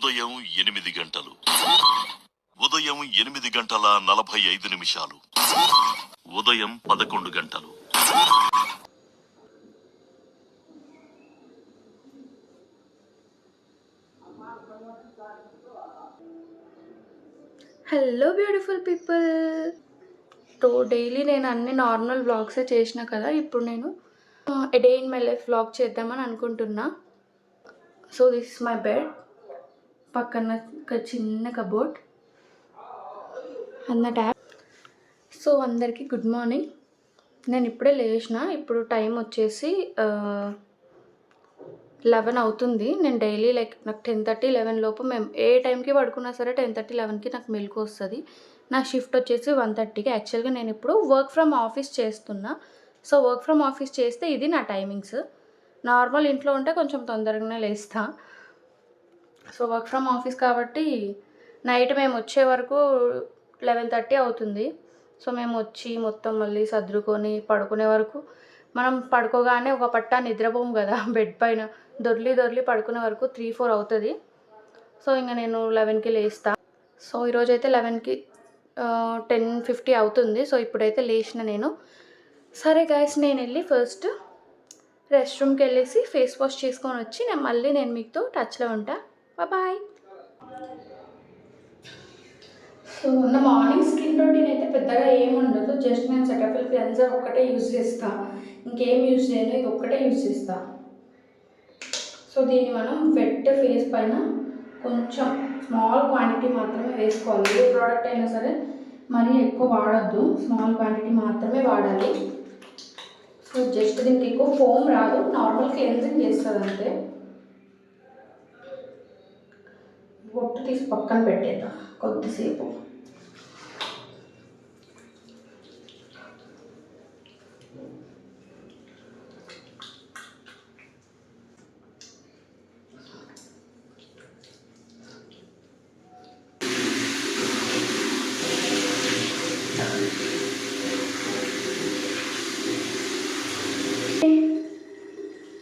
ఉదయం 8 గంటలు, ఉదయం 8:45, ఉదయం 11 గంటలు. Hello beautiful people. So daily నేను అన్ని నార్మల్ వ్లాగ్సే చేసిన కదా, ఇప్పుడు నేను a day in my life vlog చేద్దామని అనుకుంటున్నా. So this is my bed, పక్కన ఒక చిన్న కబోర్డ్ అన్న ట్యాప్. సో అందరికీ గుడ్ మార్నింగ్. నేను ఇప్పుడే లేచిన, ఇప్పుడు టైం వచ్చేసి 11 అవుతుంది. నేను డైలీ లైక్ నాకు 10:30, 11 లోపు మేము ఏ టైంకి పడుకున్నా సరే 10:30, 11కి నాకు మెలకు వస్తుంది. నా షిఫ్ట్ వచ్చేసి 1:30కి. యాక్చువల్గా నేను ఇప్పుడు వర్క్ ఫ్రమ్ ఆఫీస్ చేస్తున్నా. సో వర్క్ ఫ్రమ్ ఆఫీస్ చేస్తే ఇది నా టైమింగ్స్. నార్మల్ ఇంట్లో ఉంటే కొంచెం తొందరగానే లేస్తా. సో వర్క్ ఫ్రమ్ ఆఫీస్ కాబట్టి నైట్ మేము వచ్చే వరకు 11:30 అవుతుంది. సో మేము వచ్చి మొత్తం మళ్ళీ సర్దుకొని పడుకునే వరకు, మనం పడుకోగానే ఒక పట్టా నిద్రపోము కదా, బెడ్ పైన దొర్లి పడుకునే వరకు 3-4 అవుతుంది. సో ఇంకా నేను 11కి లేస్తా. సో ఈరోజైతే 11కి 10:50 అవుతుంది. సో ఇప్పుడైతే లేచిన నేను. సరే గైస్, నేను వెళ్ళి ఫస్ట్ రెస్ట్ రూమ్కి వెళ్ళేసి ఫేస్ వాష్ చేసుకొని వచ్చి నేను మీతో టచ్లో ఉంటా. బాయ్. సో నా మార్నింగ్ స్కిన్ రొటీన్ అయితే పెద్దగా ఏమి ఉండదు. జస్ట్ నేను సెటఫిల్ క్లెన్జర్ ఒక్కటే యూజ్ చేస్తా, ఇంకేం యూజ్ చేయను, ఇది ఒక్కటే యూజ్ చేస్తా. సో దీన్ని మనం వెట్ ఫేస్ పైన కొంచెం స్మాల్ క్వాంటిటీ మాత్రమే వేసుకోవాలి. ఏ ప్రోడక్ట్ అయినా సరే మరీ ఎక్కువ వాడద్దు, స్మాల్ క్వాంటిటీ మాత్రమే వాడాలి. సో జస్ట్ దీనికి ఎక్కువ ఫోమ్ రాదు, నార్మల్ క్లెన్జింగ్ చేస్తుంది అంతే. బొట్టు తీసి పక్కన పెట్టేద్దాం కొద్దిసేపు.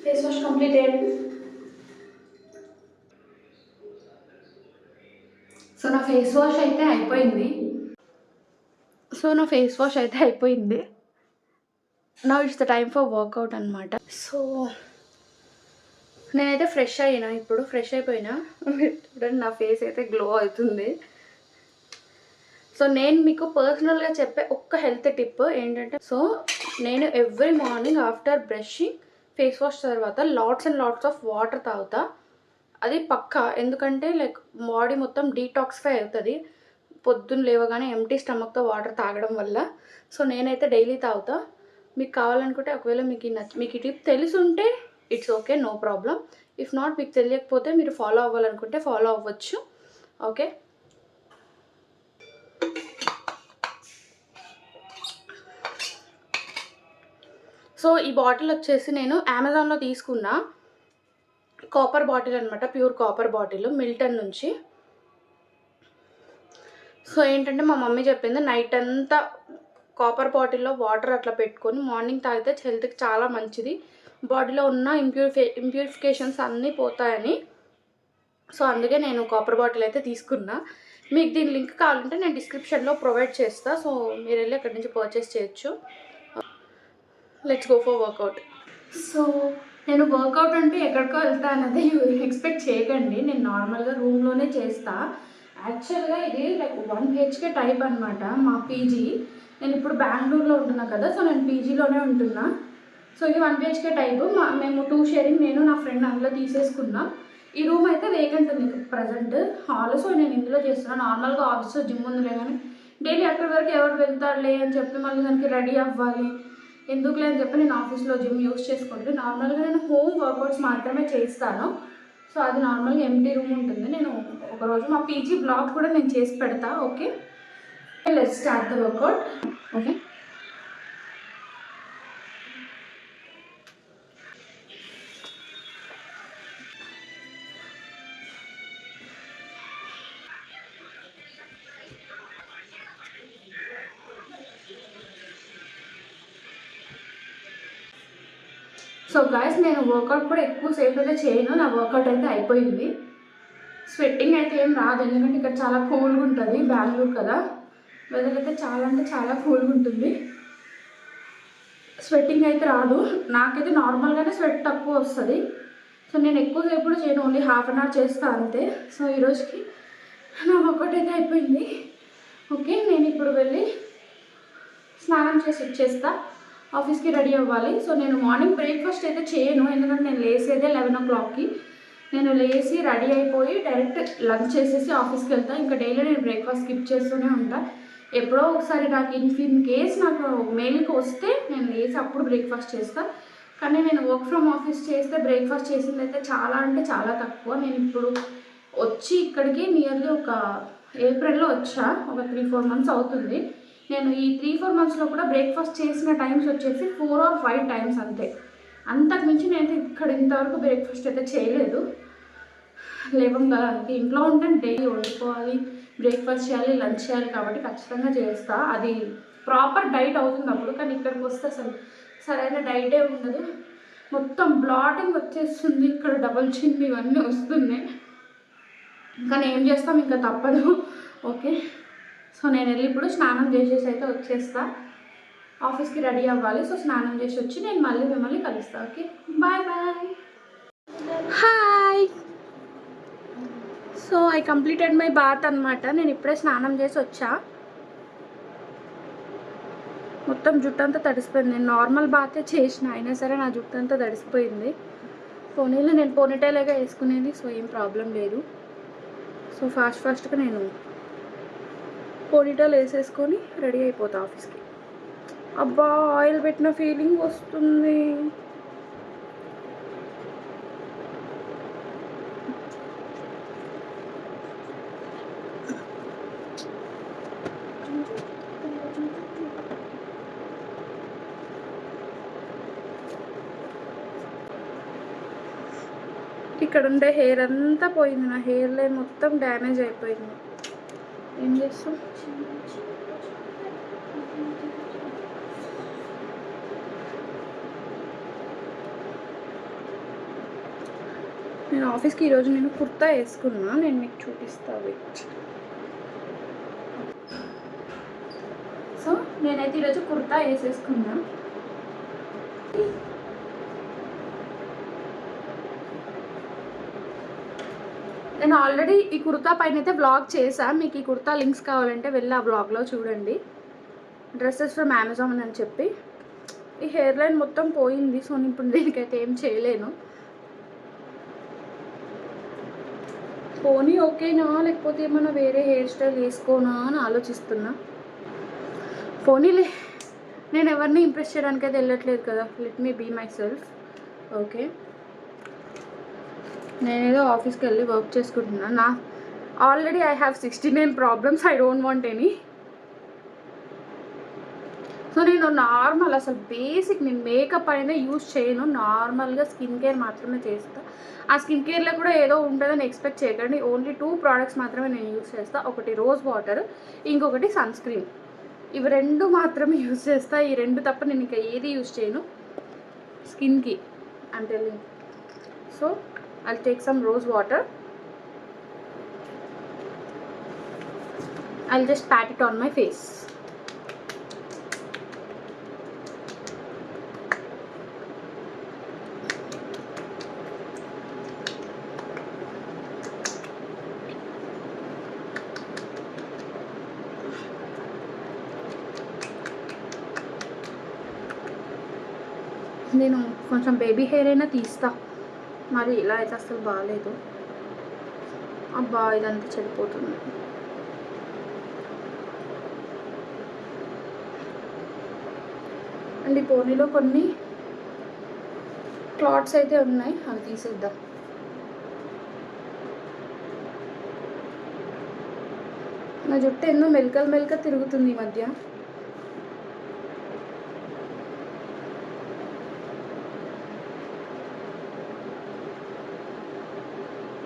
Face wash completed. సో నా ఫేస్ వాష్ అయితే అయిపోయింది. Now it's the time for workout అనమాట. సో నేనైతే ఫ్రెష్ అయిపోయినా. చూడండి నా ఫేస్ అయితే గ్లో అవుతుంది. సో నేను మీకు పర్సనల్గా చెప్పే ఒక్క హెల్త్ టిప్ ఏంటంటే, సో నేను every morning after brushing face wash తర్వాత lots and lots of water తాగుతా. అది పక్కా, ఎందుకంటే లైక్ బాడీ మొత్తం డీటాక్సిఫై అవుతుంది పొద్దున్న లేవగానే ఎంటీ స్టమక్తో వాటర్ తాగడం వల్ల. సో నేనైతే డైలీ తాగుతా. మీకు కావాలనుకుంటే, ఒకవేళ మీకు ఈ టిప్ తెలుసుంటే it's okay, no problem. If not, మీకు తెలియకపోతే మీరు ఫాలో అవ్వాలనుకుంటే ఫాలో అవ్వచ్చు. ఓకే. సో ఈ బాటిల్ వచ్చేసి నేను అమెజాన్లో తీసుకున్నా. కాపర్ బాటిల్ అనమాట, ప్యూర్ కాపర్ బాటిల్, మిల్టన్ నుంచి. సో ఏంటంటే మా మమ్మీ చెప్పింది, నైట్ అంతా కాపర్ బాటిల్లో వాటర్ అట్లా పెట్టుకొని మార్నింగ్ తాగితే హెల్త్కి చాలా మంచిది, బాడీలో ఉన్న ఇంప్యూరిఫికేషన్స్ అన్నీ పోతాయని. సో అందుకే నేను కాపర్ బాటిల్ అయితే తీసుకున్నా. మీకు దీని లింక్ కావాలంటే నేను డిస్క్రిప్షన్లో ప్రొవైడ్ చేస్తా. సో మీరు వెళ్ళి అక్కడి నుంచి పర్చేస్ చేయొచ్చు. Let's go for workout. So నేను వర్కౌట్ అంటే ఎక్కడికో వెళ్తా అన్నది ఎక్స్పెక్ట్ చేయకండి. నేను నార్మల్గా రూమ్లోనే చేస్తా. యాక్చువల్గా ఇది లైక్ 1 BHK టైప్ అనమాట మా పీజీ. నేను ఇప్పుడు బెంగళూరులో ఉంటున్నా కదా, సో నేను పీజీలోనే ఉంటున్నా. సో ఇది 1 BHK టైప్. మేము 2 షేరింగ్, నేను నా ఫ్రెండ్ అందులో తీసేసుకున్నాం. ఈ రూమ్ అయితే వేకెంట్ ఉంది ప్రజెంట్, హాల్. సో నేను ఇందులో చేస్తున్నాను. నార్మల్గా ఆఫీస్లో జిమ్ ఉందిలే, కానీ డైలీ అక్కడి వరకు ఎవరు వెళ్తారులే అని చెప్పి మళ్ళీ దానికి రెడీ అవ్వాలి, ఎందుకులే అని చెప్పి నేను ఆఫీస్లో జిమ్ యూస్ చేసుకుంటే నార్మల్గా నేను హోమ్ వర్కౌట్స్ మాత్రమే చేస్తాను. సో అది నార్మల్గా ఎంటీ రూమ్ ఉంటుంది. నేను ఒకరోజు మా పీజీ బ్లాగ్ కూడా నేను చేసి పెడతా. Okay, let's start the work out. Okay. So guys, నేను వర్కౌట్ కూడా ఎక్కువసేపు అయితే చేయను, నా వర్కౌట్ అయితే అయిపోయింది. స్వెట్టింగ్ అయితే ఏం రాదు, ఎందుకంటే ఇక్కడ చాలా కూల్గా ఉంటుంది, బెంగళూరు కదా, వెదర్ అయితే చాలా అంటే చాలా కూల్గా ఉంటుంది. స్వెట్టింగ్ అయితే రాదు, నాకైతే నార్మల్గానే స్వెట్ తక్కువ వస్తుంది. సో నేను ఎక్కువసేపు కూడా చేయను, ఓన్లీ హాఫ్ అన్ అవర్ చేస్తాను అంతే. సో ఈరోజుకి నాకు ఒక్కటైతే అయిపోయింది. ఓకే, నేను ఇప్పుడు వెళ్ళి స్నానం చేసి వచ్చేస్తా, ఆఫీస్కి రెడీ అవ్వాలి. సో నేను మార్నింగ్ బ్రేక్ఫాస్ట్ అయితే చేయను, ఎందుకంటే నేను లేసేదే 11 o'clockకి. నేను లేచి రెడీ అయిపోయి డైరెక్ట్ లంచ్ చేసేసి ఆఫీస్కి వెళ్తాను. ఇంకా డైలీ నేను బ్రేక్ఫాస్ట్ స్కిప్ చేస్తూనే ఉంటాను. ఎప్పుడో ఒకసారి నాకు ఇన్ కేస్ నాకు మెయిల్కి వస్తే నేను లేచి అప్పుడు బ్రేక్ఫాస్ట్ చేస్తాను. కానీ నేను వర్క్ ఫ్రమ్ ఆఫీస్ చేస్తే బ్రేక్ఫాస్ట్ చేసింది అయితే చాలా అంటే చాలా తక్కువ. నేను ఇప్పుడు వచ్చి ఇక్కడికి నియర్లీ ఒక ఏప్రిల్లో వచ్చా, ఒక 3-4 months అవుతుంది. నేను ఈ 3-4 monthsలో కూడా బ్రేక్ఫాస్ట్ చేసిన టైమ్స్ వచ్చేసి 4 or 5 times అంతే. అంతకుమించి నేను ఇక్కడ ఇంతవరకు బ్రేక్ఫాస్ట్ అయితే చేయలేదు. లేవం కదా, అందుకే ఇంట్లో ఉంటే డైలీ వండుకోవాలి, బ్రేక్ఫాస్ట్ చేయాలి, లంచ్ చేయాలి, కాబట్టి ఖచ్చితంగా చేస్తా. అది ప్రాపర్ డైట్ అవుతుంది అప్పుడు. కానీ ఇక్కడికి వస్తే అసలు సరైన డైటే ఉండదు, మొత్తం బ్లాటింగ్ వచ్చేస్తుంది, ఇక్కడ డబల్ చిన్ ఇవన్నీ వస్తున్నాయి. కానీ ఏం చేస్తాం, ఇంకా తప్పదు. ఓకే, సో నేను వెళ్ళి ఇప్పుడు స్నానం చేసేసి అయితే వచ్చేస్తా, ఆఫీస్కి రెడీ అవ్వాలి. సో స్నానం చేసి వచ్చి నేను మళ్ళీ మిమ్మల్ని కలుస్తాను. Okay, bye bye. Hi. So I completed my bath అనమాట. నేను ఇప్పుడే స్నానం చేసి వచ్చా, మొత్తం జుట్టు అంతా తడిసిపోయింది. నేను నార్మల్ బాతే చేసిన, అయినా సరే నా జుట్టు అంతా తడిసిపోయింది. పోనీలో నేను పోనీటైల్గా వేసుకునేది, సో ఏం ప్రాబ్లం లేదు. సో ఫాస్ట్గా నేను పోనీటైల్ వేసేసుకొని రెడీ అయిపోతా ఆఫీస్కి. అబ్బా, ఆయిల్ పెట్టిన ఫీలింగ్ వస్తుంది. ఇక్కడ ఉండే హెయిర్ అంతా పోయింది, నా హెయిర్ లైన్ మొత్తం డ్యామేజ్ అయిపోయింది. ఏం చేస్తాం, నేను ఆఫీస్కి ఈరోజు నేను కుర్తా వేసుకున్నా, నేను మీకు చూపిస్తా. వెయిట్. సో నేనైతే ఈరోజు కుర్తా వేసేసుకున్నా. నేను ఆల్రెడీ ఈ కుర్తా పైన అయితే వ్లాగ్ చేశా, మీకు ఈ కుర్తా లింక్స్ కావాలంటే వెళ్ళి ఆ వ్లాగ్లో చూడండి. డ్రెస్సెస్ ఫ్రమ్ అమెజాన్ అని చెప్పి. ఈ హెయిర్ లైన్ మొత్తం పోయింది, సో ఇప్పుడు దీనికైతే ఏం చేయలేను. పోనీ ఓకేనా, లేకపోతే ఏమన్నా వేరే హెయిర్ స్టైల్ వేసుకోనా అని ఆలోచిస్తున్నా. పోనీలే, నేను ఎవరిని ఇంప్రెస్ చేయడానికి అయితే వెళ్ళట్లేదు కదా, let me be myself. Okay, నేనేదో ఆఫీస్కి వెళ్ళి వర్క్ చేసుకుంటున్నా. నా already I have 69 problems, I don't want any. So నేను నార్మల్ అసలు బేసిక్ నేను మేకప్ అనేది యూజ్ చేయను, నార్మల్గా స్కిన్ కేర్ మాత్రమే చేస్తాను. ఆ స్కిన్ కేర్లో కూడా ఏదో ఉంటుందని ఎక్స్పెక్ట్ చేయకండి. ఓన్లీ 2 products మాత్రమే నేను యూజ్ చేస్తాను. ఒకటి రోజ్ వాటర్, ఇంకొకటి సన్ స్క్రీన్. ఇవి 2 మాత్రమే యూజ్ చేస్తా. ఈ 2 తప్ప నేను ఇంకా ఏది యూజ్ చేయను స్కిన్కి అంటే. So I'll take some rose water. I'll just pat it on my face. నేను కొంచెం బేబీ హెయిర్ అయినా తీస్తా, మరి ఇలా అయితే అసలు బాగాలేదు. అబ్బా, ఇదంతా చెడిపోతుంది. అండ్ ఈ పోనీలో కొన్ని క్లాత్స్ అయితే ఉన్నాయి, అవి తీసేద్దాం. నా జుట్టు ఎన్నో మెలక తిరుగుతుంది ఈ మధ్య.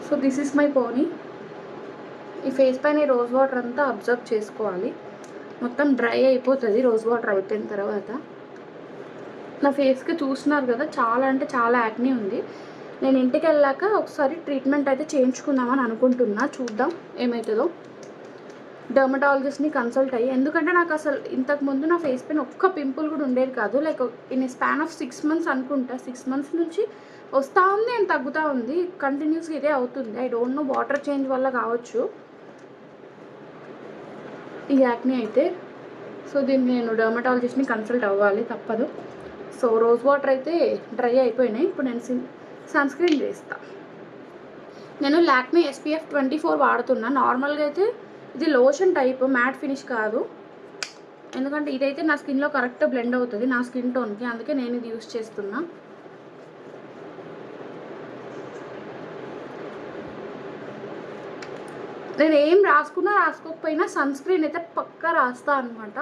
సో దిస్ ఈస్ మై పోనీ. ఈ ఫేస్ పైన రోజ్ వాటర్ అంతా అబ్జర్వ్ చేసుకోవాలి, మొత్తం డ్రై అయిపోతుంది రోజ్ వాటర్ అయిపోయిన తర్వాత. నా ఫేస్కి చూస్తున్నారు కదా, చాలా అంటే చాలా యాక్నీ ఉంది. నేను ఇంటికి వెళ్ళాక ఒకసారి ట్రీట్మెంట్ అయితే చేయించుకుందామని అనుకుంటున్నా, చూద్దాం ఏమవుతుందో. డర్మటాలజిస్ట్ని కన్సల్ట్ అయ్యి, ఎందుకంటే నాకు అసలు ఇంతకుముందు నా ఫేస్ పైన ఒక్క పింపుల్ కూడా ఉండేది కాదు. Like in span of 6 months అనుకుంటా, 6 months నుంచి వస్తూ ఉంది అండ్ తగ్గుతూ ఉంది, కంటిన్యూస్గా ఇదే అవుతుంది. I don't know, water change వల్ల కావచ్చు ఈ యాక్ని అయితే. సో దీన్ని నేను డర్మటాలజిస్ట్ని కన్సల్ట్ అవ్వాలి, తప్పదు. సో రోజ్ వాటర్ అయితే డ్రై అయిపోయినాయి. ఇప్పుడు నేను సన్ స్క్రీన్ చేస్తాను. నేను లాక్మీ SPF 24 వాడుతున్నా. నార్మల్గా అయితే ఇది లోషన్ టైప్, మ్యాట్ ఫినిష్ కాదు. ఎందుకంటే ఇదైతే నా స్కిన్లో కరెక్ట్ బ్లెండ్ అవుతుంది నా స్కిన్ టోన్కి, అందుకే నేను ఇది యూస్ చేస్తున్నా. నేను ఏం రాసుకున్నా రాసుకోకపోయినా సన్ స్క్రీన్ అయితే పక్కా రాస్తా అనమాట.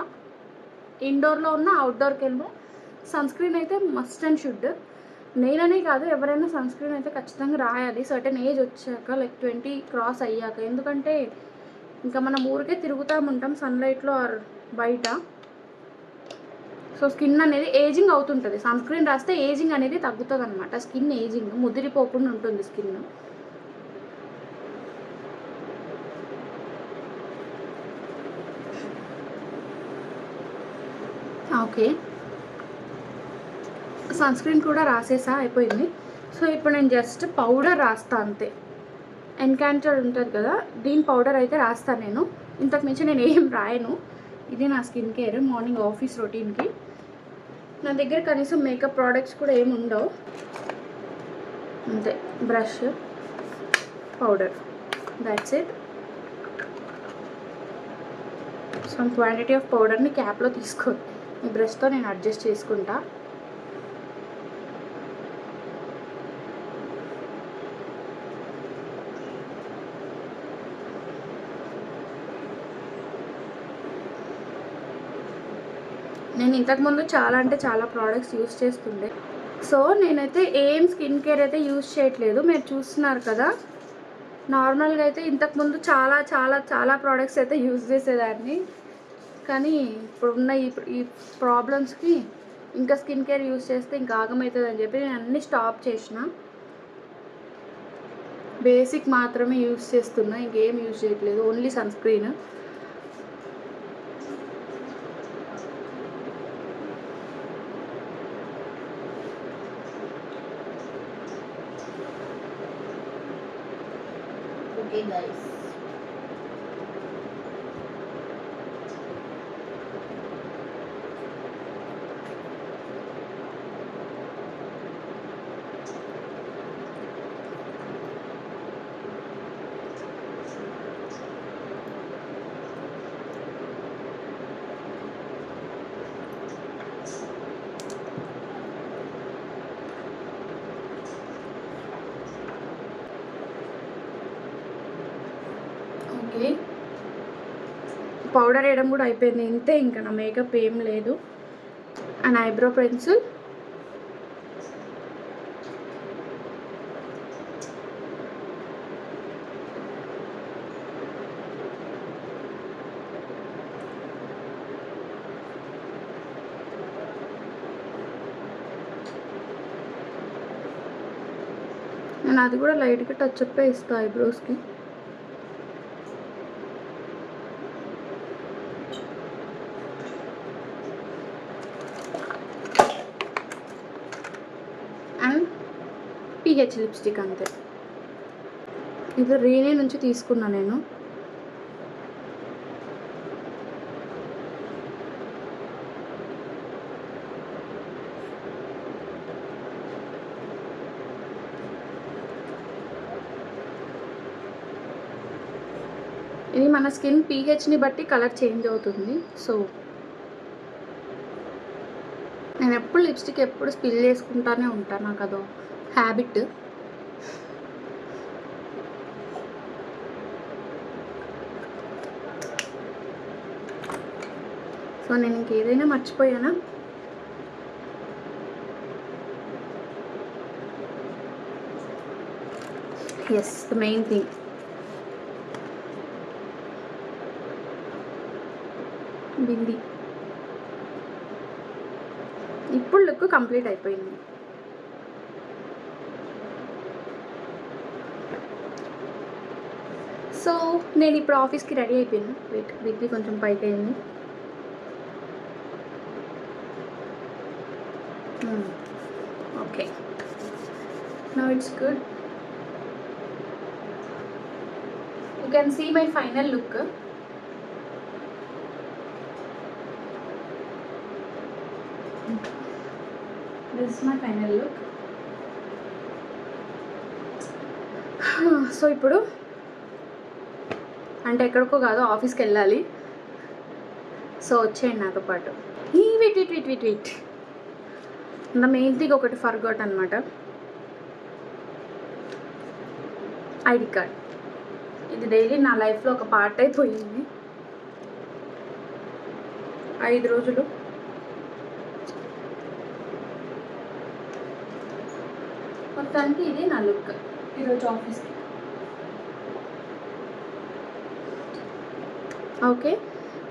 ఇండోర్లో ఉన్న అవుట్డోర్కి వెళ్ళినా సన్ స్క్రీన్ అయితే మస్ట్ అండ్ షుడ్. నేననే కాదు, ఎవరైనా సన్ స్క్రీన్ అయితే ఖచ్చితంగా రాయాలి సర్టెన్ ఏజ్ వచ్చాక, లైక్ 20 క్రాస్ అయ్యాక. ఎందుకంటే ఇంకా మనం ఊరికే తిరుగుతూ ఉంటాం సన్లైట్లో ఆర్ బయట. సో స్కిన్ అనేది ఏజింగ్ అవుతుంటుంది. సన్ స్క్రీన్ రాస్తే ఏజింగ్ అనేది తగ్గుతుంది అనమాట. స్కిన్ ఏజింగ్ ముదిరిపోకుండా ఉంటుంది స్కిన్. ఓకే, సన్ స్క్రీన్ కూడా రాసేసా, అయిపోయింది. సో ఇప్పుడు నేను జస్ట్ పౌడర్ రాస్తా అంతే. ఎన్కాంటర్ ఉంటుంది కదా, దీని పౌడర్ అయితే రాస్తాను నేను. ఇంతకు మించి నేను ఏం రాయను. ఇది నా స్కిన్ కేర్ మార్నింగ్ ఆఫీస్ రొటీన్కి. నా దగ్గర కనీసం మేకప్ ప్రోడక్ట్స్ కూడా ఏమి ఉండవు. అంతే, brush, powder, that's it. Some quantity of పౌడర్ని క్యాప్లో తీసుకో, ఈ బ్రష్తో నేను అడ్జస్ట్ చేసుకుంటా. నేను ఇంతకుముందు చాలా అంటే చాలా ప్రోడక్ట్స్ యూస్ చేస్తుండే. సో నేనైతే ఏం స్కిన్ కేర్ అయితే యూస్ చేయట్లేదు, మీరు చూస్తున్నారు కదా. నార్మల్గా అయితే ఇంతకుముందు చాలా చాలా చాలా ప్రోడక్ట్స్ అయితే యూస్ చేసేదాన్ని. కానీ ఇప్పుడున్న ఈ ప్రాబ్లమ్స్కి ఇంకా స్కిన్ కేర్ యూస్ చేస్తే ఇంకా ఆగమవుతుంది అని చెప్పి నేను అన్నీ స్టాప్ చేసిన. బేసిక్ మాత్రమే యూస్ చేస్తున్నా, ఇంకేం యూస్ చేయట్లేదు, only sun screen. Okay guys, okay, powder వేయడం కూడా అయిపోయింది. ఇంతే, ఇంకా నా మేకప్ ఏం లేదు. అండ్ ఐబ్రో పెన్సిల్, నేను అది కూడా లైట్గా టచ్ అప్ ఇస్తాను ఐబ్రోస్కి. అండ్ PH లిప్స్టిక్ అంతే. ఇది రీనీ నుంచి తీసుకున్నా నేను. ఇది మన స్కిన్ pHని బట్టి కలర్ చేంజ్ అవుతుంది. సో నేను ఎప్పుడు లిప్స్టిక్ ఎప్పుడు స్పిల్ చేసుకుంటానే ఉంటాను, నాకు అదో హ్యాబిట్. సో నేను ఇంకేదైనా మర్చిపోయానా? Yes, the main thing. Bindi. ఇప్పుడు లుక్ కంప్లీట్ అయిపోయింది. సో నేను ఇప్పుడు ఆఫీస్కి రెడీ అయిపోయాను. వెయిట్ బిగ్గి కొంచెం పైకి అయింది. Okay, now it's good. You can see my final look. This is my final look. So ఇప్పుడు అంటే ఎక్కడికో కాదు, ఆఫీస్కి వెళ్ళాలి. సో వచ్చేయండి నాతో పాటు. వెయిట్ ద మెయిన్ థింగ్ ఒకటి ఫర్గాట్ అనమాట, ఐడి కార్డ్. ఇది డైలీ నా లైఫ్లో ఒక పార్ట్ అయిపోయింది. 5 రోజులు మొత్తానికి ఇది నా లుక్ ఈరోజు ఆఫీస్కి. ఓకే,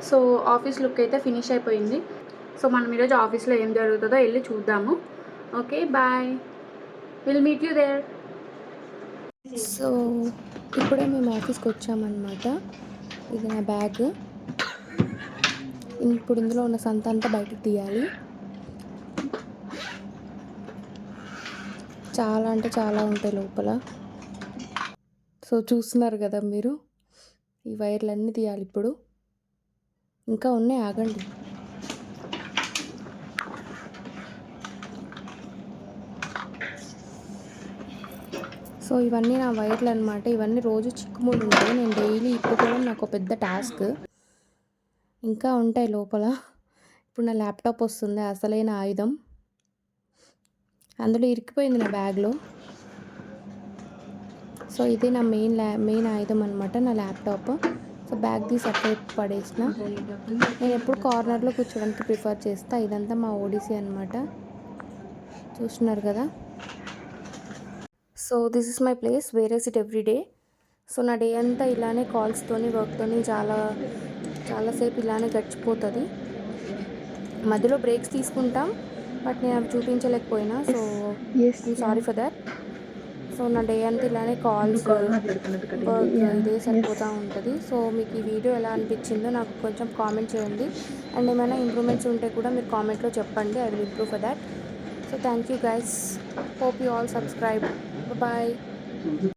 సో ఆఫీస్ లుక్ అయితే ఫినిష్ అయిపోయింది. సో మనం ఈరోజు ఆఫీస్లో ఏం జరుగుతుందో వెళ్ళి చూద్దాము. Okay, bye, will meet you there. So ఇప్పుడే మేము ఆఫీస్కి వచ్చామన్నమాట. ఇది నా బ్యాగ్. ఇప్పుడు ఇందులో ఉన్న సంత అంతా బయటకు తీయాలి. చాలా అంటే చాలా ఉంటాయి లోపల. సో చూస్తున్నారు కదా మీరు, ఈ వైర్లన్నీ తీయాలి ఇప్పుడు. ఇంకా ఉన్నాయి, ఆగండి. సో ఇవన్నీ నా వైర్లు అనమాట. ఇవన్నీ రోజు చిక్కుముడి ఉంటాయి. నేను డైలీ ఇప్పుకోవడం నాకు ఒక పెద్ద టాస్క్. ఇంకా ఉంటాయి లోపల. ఇప్పుడు నా ల్యాప్టాప్ వస్తుంది, అసలైన ఆయుధం. అందులో ఇరికిపోయింది నా బ్యాగ్లో. సో ఇది నా మెయిన్ ఆయుధం అనమాట, నా ల్యాప్టాప్. సో బ్యాగ్ తీసి అట్లా పడేసిన. నేను ఎప్పుడు కార్నర్లో కూర్చోడానికి ప్రిఫర్ చేస్తా. ఇదంతా మా ఓడిసీ అనమాట, చూస్తున్నారు కదా. So this is my place where I SIT every day. So నా డే అంతా ఇలానే కాల్స్తోని వర్క్తోని చాలాసేపు ఇలానే గడిచిపోతుంది. మధ్యలో బ్రేక్స్ తీసుకుంటాం, బట్ నేను అవి చూపించలేకపోయినా. So I'm sorry for that. So నా డే అంతా ఇలానే కాల్స్ వర్క్ ఇదే సరిపోతూ ఉంటుంది. సో మీకు ఈ వీడియో ఎలా అనిపించిందో నాకు కొంచెం కామెంట్ చేయండి. అండ్ ఏమైనా ఇంప్రూవ్మెంట్స్ ఉంటే కూడా మీరు కామెంట్లో చెప్పండి. I will improve for that. So thank you guys. Hope you all subscribe. Bye.